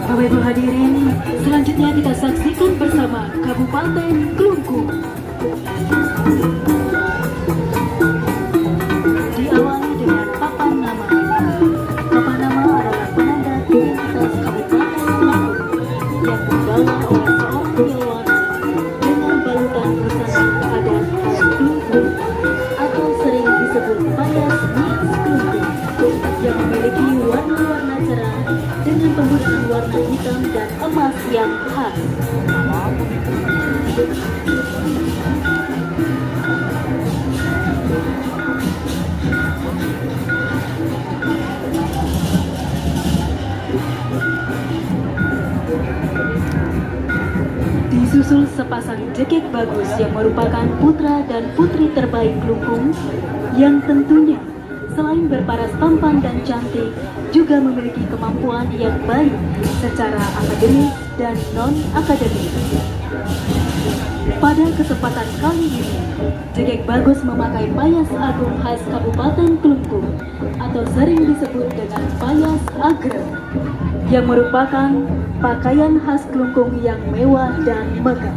Bapak Ibu hadirin, selanjutnya kita saksikan bersama Kabupaten Klungkung. Diawali dengan papan nama. Papan nama adalah penanda identitas Kabupaten Klungkung yang dibawa oleh seorang biawana dengan balutan busana adat khas Klungkung atau sering disebut payas Nias Klungkung yang memiliki warna-warna cerah dengan penggunaan warna hitam dan emas yang khas. Disusul sepasang jekek bagus yang merupakan putra dan putri terbaik Klungkung yang tentunya selain berparas tampan dan cantik, juga memiliki kemampuan yang baik secara akademik dan non-akademik. Pada kesempatan kali ini, jekek bagus memakai payas agung khas Kabupaten Klungkung atau sering disebut dengan payas agreng, yang merupakan pakaian khas Klungkung yang mewah dan megah.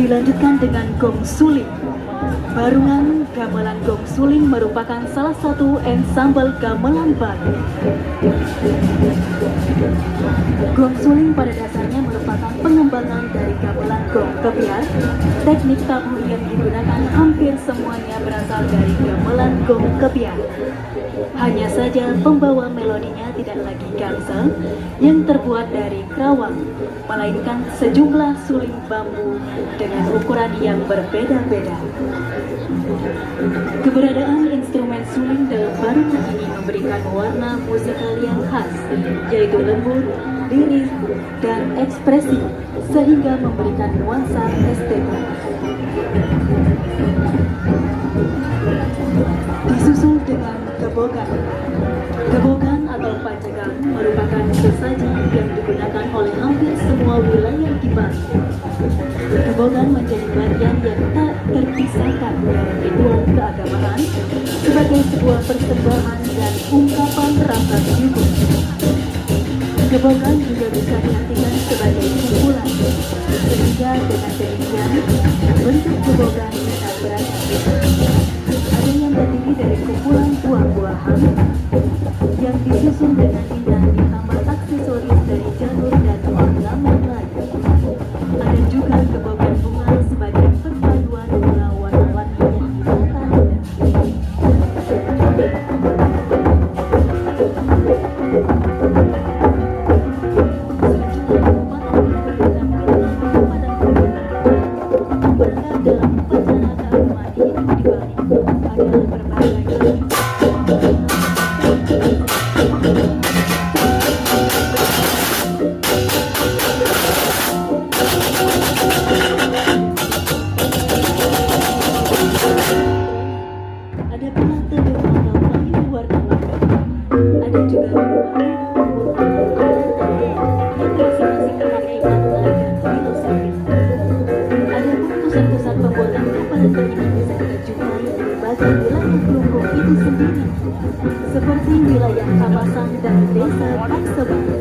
Dilanjutkan dengan gong suling. Barungan gamelan gong suling merupakan salah satu ensambel gamelan Bali. Gong suling pada dasarnya merupakan pengembangan dari gamelan gong kebiar. Teknik tabuh yang digunakan hampir semuanya berasal dari gamelan gong kebiar. Hanya saja pembawa melodinya tidak lagi gangsal yang terbuat dari kerawang, melainkan sejumlah suling bambu dengan ukuran yang berbeda-beda. Keberadaan instrumen suling dalam barungan ini memberikan warna musikal yang khas, yaitu lembut, liris, dan ekspresi, sehingga memberikan nuansa estetik. Disusul dengan gebogan. Gebogan atau panjagang merupakan sesaji yang digunakan oleh hampir semua wilayah di Bali. Gebogan menjadi bagian yang tak terpisahkan dalam ritual keagamaan sebagai sebuah persembahan dan ungkapan rasa syukur. Gebogan juga bisa diartikan sebagai kumpulan, sehingga dengan demikian bentuk gebogan bisa beragam. Ada yang terdiri dari kumpulan buah-buahan yang disusun dengan indah ditambah aksesoris dari janur dan ornamen lain. Ada juga gebogan bunga sebagai perpaduan bunga warna-warni yang ditata indah. Seperti wilayah Kapasang dan Desa Paksebali.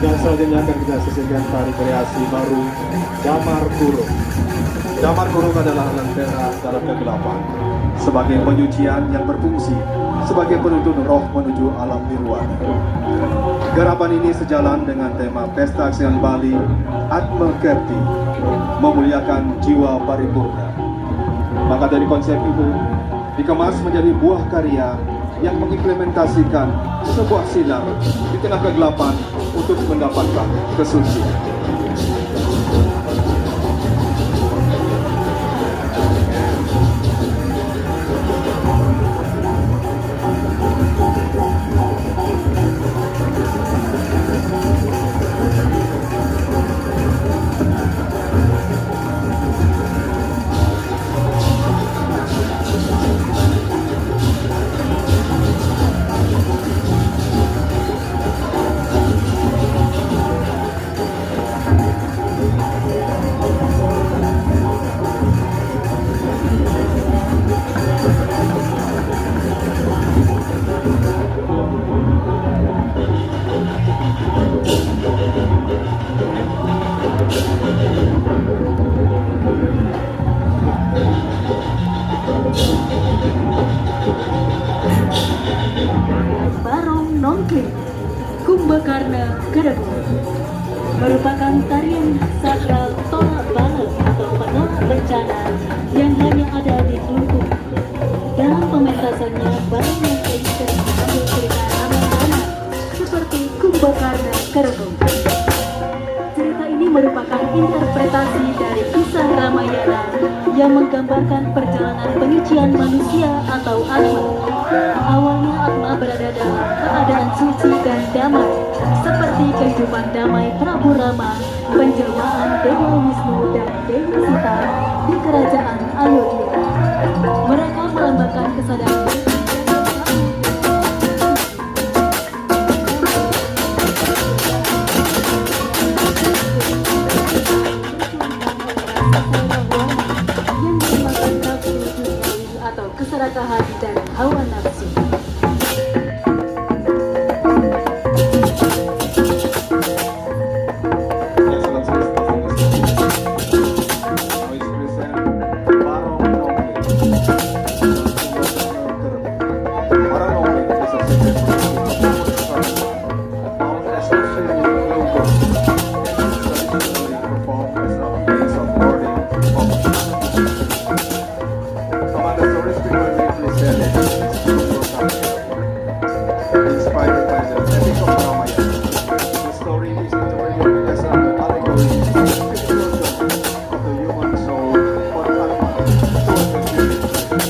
Dan selanjutnya akan kita saksikan tari kreasi baru Damar Kurung. Damar Kurung adalah lentera dalam kegelapan, sebagai penyucian yang berfungsi sebagai penuntun roh menuju alam nirwana. Garapan ini sejalan dengan tema Pesta Kesenian Bali Atma Kerti, memuliakan jiwa paripurna. Maka dari konsep itu dikemas menjadi buah karya yang mengimplementasikan sebuah sinar di tengah kegelapan untuk mendapatkan kesucian. Barong Nongkling Kumbakarna Kedebun merupakan tarian sakral tolak bala atau penolak bencana yang hanya ada di Kelungkung. Dalam pementasannya, barong Nongkling sering mengambil cerita ramai-ramai seperti Kumbakarna Kedebun. Cerita ini merupakan interpretasi dari kisah Ramayana yang menggambarkan perjalanan penyucian manusia atau Atma. Awalnya Atma berada dalam keadaan suci dan damai, seperti kehidupan damai Prabu Rama, penjelmaan Dewa Wisnu dan Dewi Sita di kerajaan Ayodhya. Mereka melambangkan kesadaran atau keserakahan dan hawa nafsu. Inspired by the epic of Ramayana, the story is interpreted as an allegory of the spiritual journey of the human soul or Atma towards the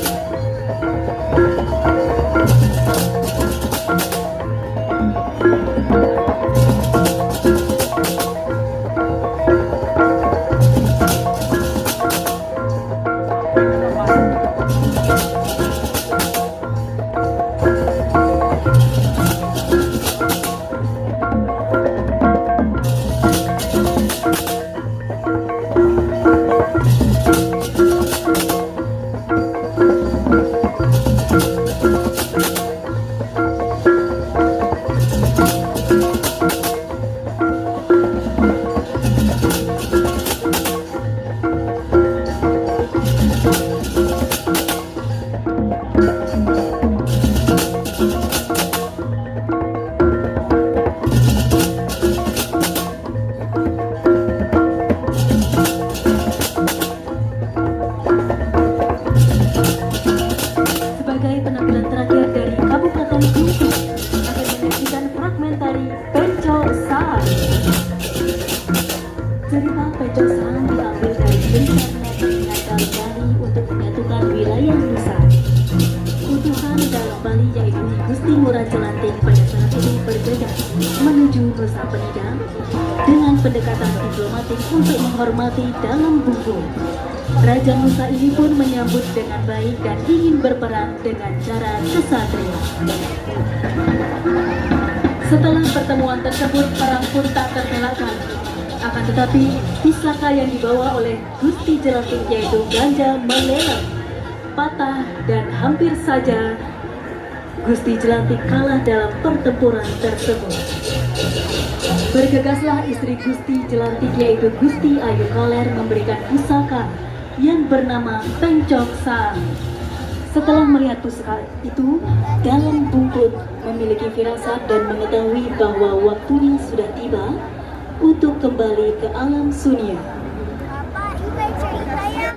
Cerita Pecosan diambil dari Bencana Bali untuk menyatukan wilayah Nusa. Utusan dalam Bali yaitu Gusti Ngurah Jelantik pada saat ini bergegas menuju Nusa Penida dengan pendekatan diplomatik untuk menghormati dalam bumbu. Raja Nusa ini pun menyambut dengan baik dan ingin berperang dengan cara kesatria. Setelah pertemuan tersebut, perang pun tak terelakkan. Akan tetapi, pusaka yang dibawa oleh Gusti Jelantik yaitu ganja meleleh, patah dan hampir saja Gusti Jelantik kalah dalam pertempuran tersebut. Bergegaslah istri Gusti Jelantik yaitu Gusti Ayu Kaler memberikan pusaka yang bernama Pencok Sang. Setelah melihat pusaka itu, dalam bungkut memiliki firasat dan mengetahui bahwa waktunya sudah tiba untuk kembali ke alam sunia.